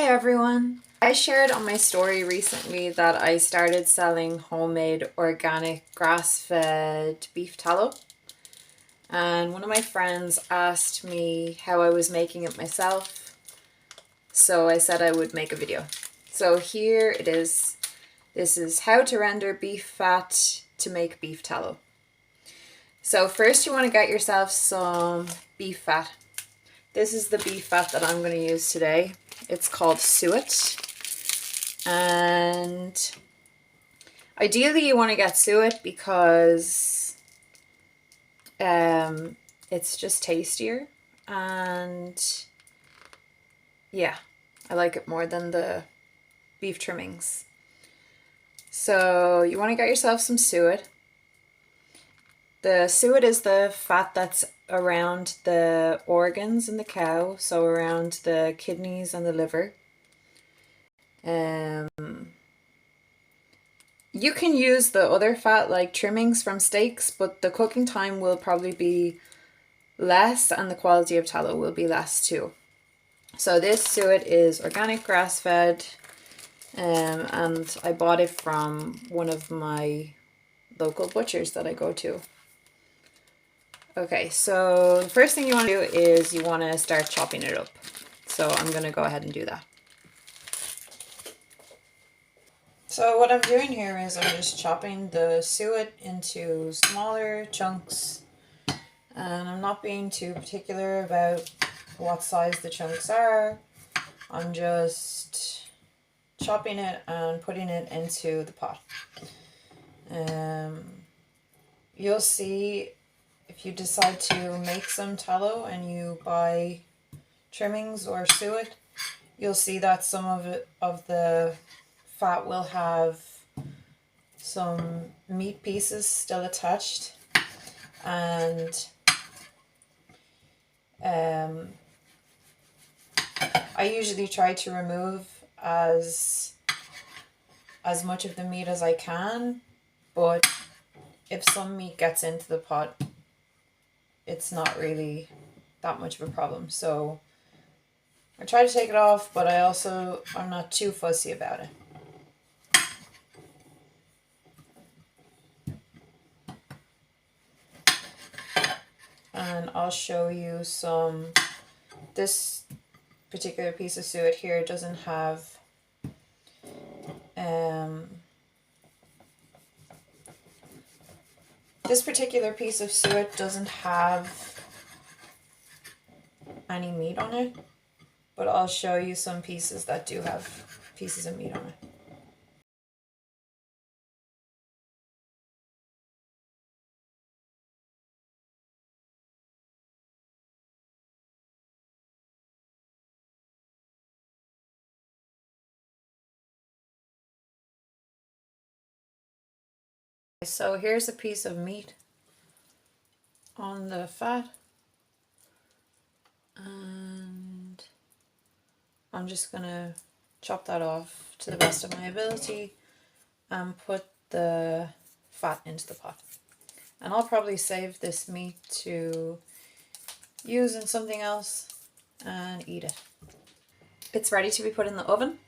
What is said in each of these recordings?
Hi everyone! I shared on my story recently that I started selling homemade organic grass-fed beef tallow, and one of my friends asked me how I was making it myself, so I said I would make a video. So here it is. This is how to render beef fat to make beef tallow. So first you want to get yourself some beef fat. This is the beef fat that I'm going to use today. It's called suet, and ideally you want to get suet because it's just tastier, and yeah, I like it more than the beef trimmings. So you want to get yourself some suet. The suet is the fat that's around the organs in the cow, so around the kidneys and the liver. You can use the other fat like trimmings from steaks, but the cooking time will probably be less and the quality of tallow will be less too. So this suet is organic grass-fed, and I bought it from one of my local butchers that I go to. Okay, so the first thing you want to do is you want to start chopping it up. So I'm going to go ahead and do that. So what I'm doing here is I'm just chopping the suet into smaller chunks, and I'm not being too particular about what size the chunks are. I'm just chopping it and putting it into the pot. You'll see if you decide to make some tallow and you buy trimmings or suet, you'll see that some of the fat will have some meat pieces still attached, and I usually try to remove as much of the meat as I can, but if some meat gets into the pot, it's not really that much of a problem. So I try to take it off, but I'm not too fussy about it. And I'll show you this particular piece of suet here doesn't have this particular piece of suet doesn't have any meat on it, but I'll show you some pieces that do have pieces of meat on it. So here's a piece of meat on the fat, and I'm just gonna chop that off to the best of my ability and put the fat into the pot. And I'll probably save this meat to use in something else and eat it. It's ready to be put in the oven.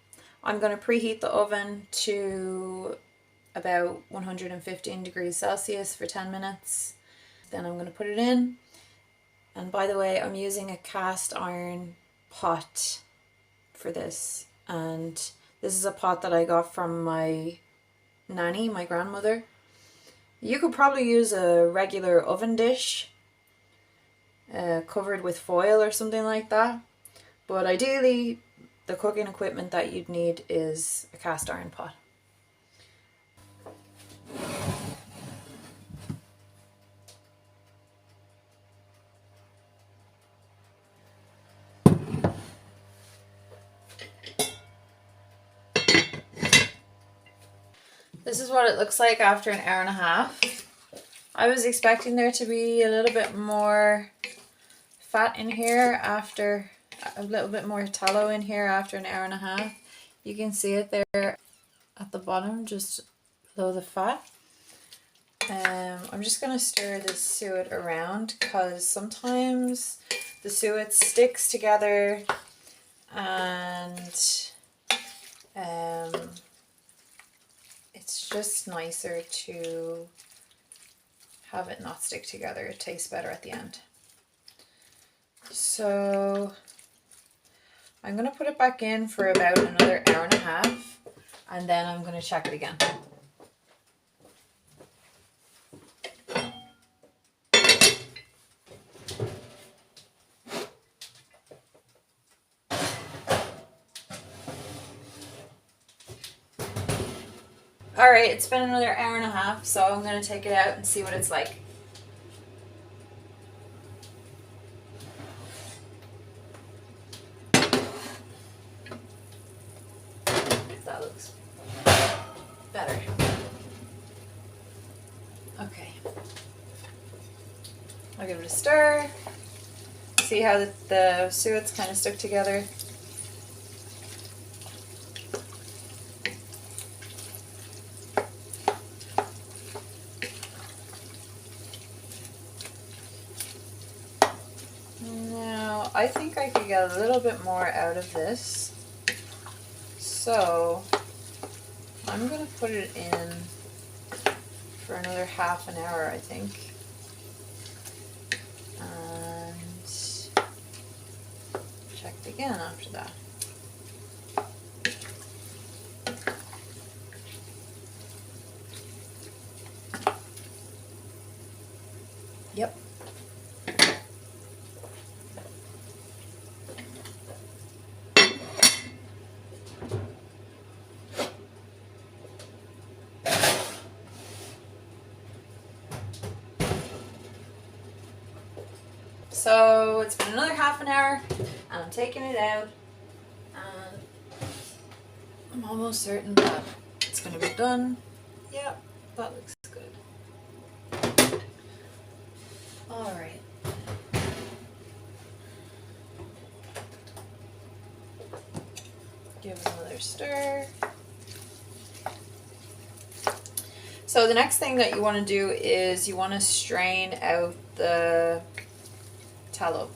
I'm going to preheat the oven to about 115 degrees Celsius for 10 minutes. Then I'm going to put it in. And by the way, I'm using a cast iron pot for this. And this is a pot that I got from my nanny, my grandmother. You could probably use a regular oven dish covered with foil or something like that. But ideally, the cooking equipment that you'd need is a cast iron pot. This is what it looks like after an hour and a half. I was expecting there to be a little bit more fat in here after, a little bit more tallow in here after an hour and a half. You can see it there at the bottom, just below the fat. I'm just going to stir this suet around because sometimes the suet sticks together and just nicer to have it not stick together. It tastes better at the end. So I'm going to put it back in for about another hour and a half, and then I'm going to check it again. Alright, it's been another hour and a half, so I'm going to take it out and see what it's like. That looks better. Okay. I'll give it a stir. See how the suets kind of stuck together. Now, I think I could get a little bit more out of this. So, I'm going to put it in for another half an hour, I think. And check it again after that. Yep. So it's been another half an hour, and I'm taking it out, and I'm almost certain that it's going to be done. Yep, that looks good. Alright. Give it another stir. So the next thing that you want to do is you want to strain out the tallow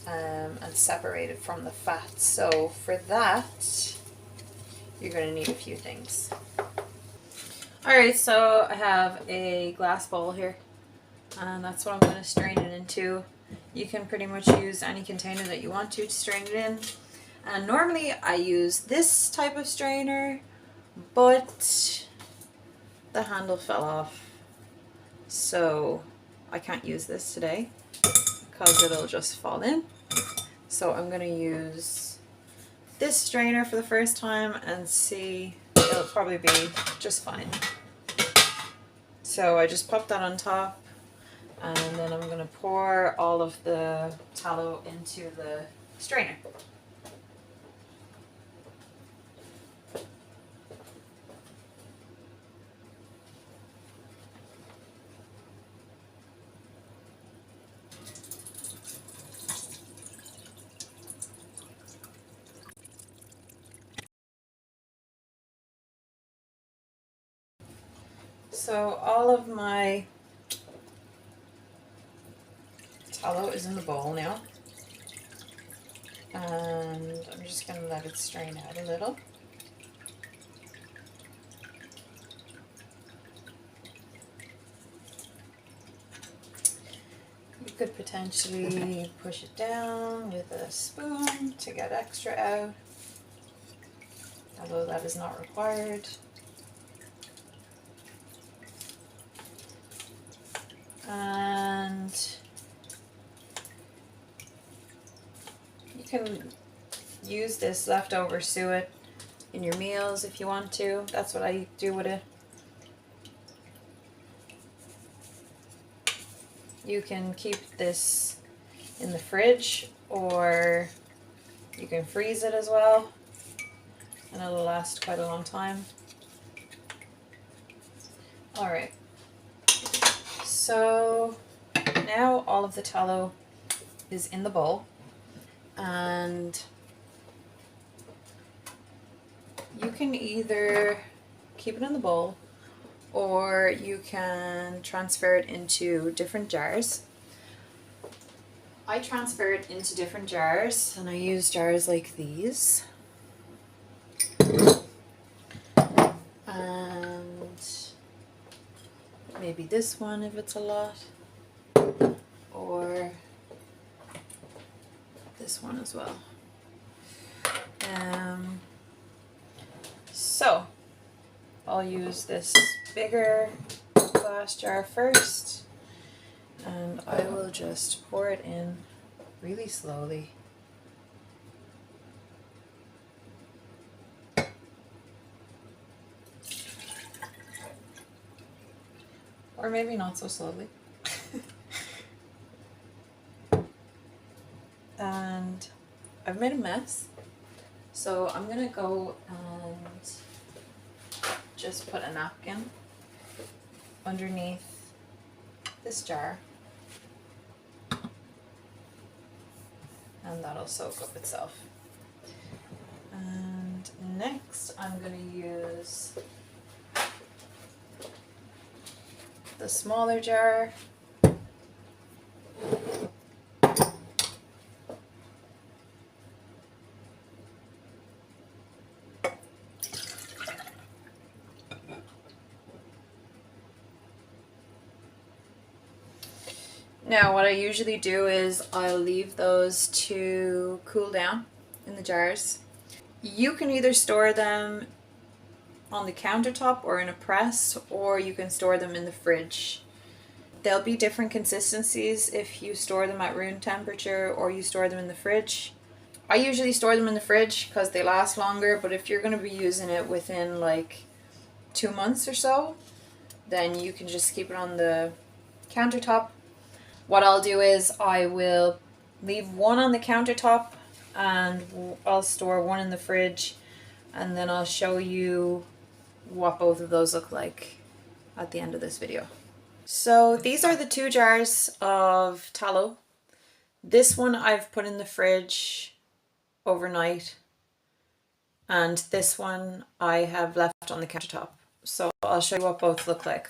and separate it from the fat. So for that, you're going to need a few things. Alright, so I have a glass bowl here, and that's what I'm going to strain it into. You can pretty much use any container that you want to strain it in. And normally I use this type of strainer, but the handle fell off, so I can't use this today because it'll just fall in. So I'm going to use this strainer for the first time and see, it'll probably be just fine. So I just pop that on top, and then I'm going to pour all of the tallow into the strainer. So all of my tallow is in the bowl now, and I'm just going to let it strain out a little. You could potentially push it down with a spoon to get extra out, although that is not required. And you can use this leftover suet in your meals if you want to. That's what I do with it. You can keep this in the fridge, or you can freeze it as well, and it'll last quite a long time. Alright, so now all of the tallow is in the bowl, and you can either keep it in the bowl or you can transfer it into different jars. I transfer it into different jars, and I use jars like these. and maybe this one if it's a lot, or this one as well. So I'll use this bigger glass jar first, and I will just pour it in really slowly. Or maybe not so slowly. And I've made a mess, so I'm gonna go and just put a napkin underneath this jar, and that'll soak up itself. And next I'm gonna use the smaller jar. Now what I usually do is I'll leave those to cool down in the jars. You can either store them on the countertop or in a press, or you can store them in the fridge. There'll be different consistencies if you store them at room temperature or you store them in the fridge. I usually store them in the fridge because they last longer, but if you're going to be using it within like 2 months or so, then you can just keep it on the countertop. What I'll do is I will leave one on the countertop and I'll store one in the fridge, and then I'll show you what both of those look like at the end of this video. So these are the 2 jars of tallow. This one I've put in the fridge overnight, and this one I have left on the countertop. So I'll show you what both look like.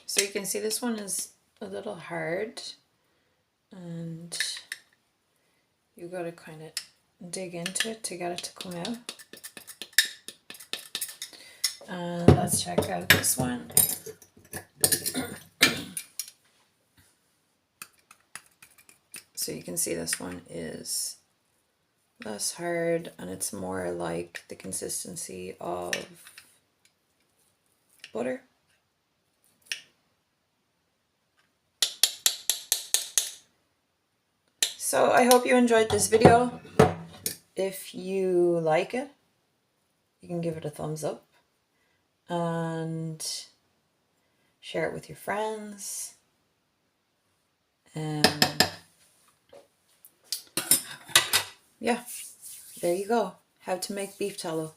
So you can see this one is a little hard, and you got to kind of dig into it to get it to come out. And let's check out this one. So you can see this one is less hard, and it's more like the consistency of butter. So I hope you enjoyed this video. If you like it, you can give it a thumbs up and share it with your friends. And yeah, there you go. How to make beef tallow.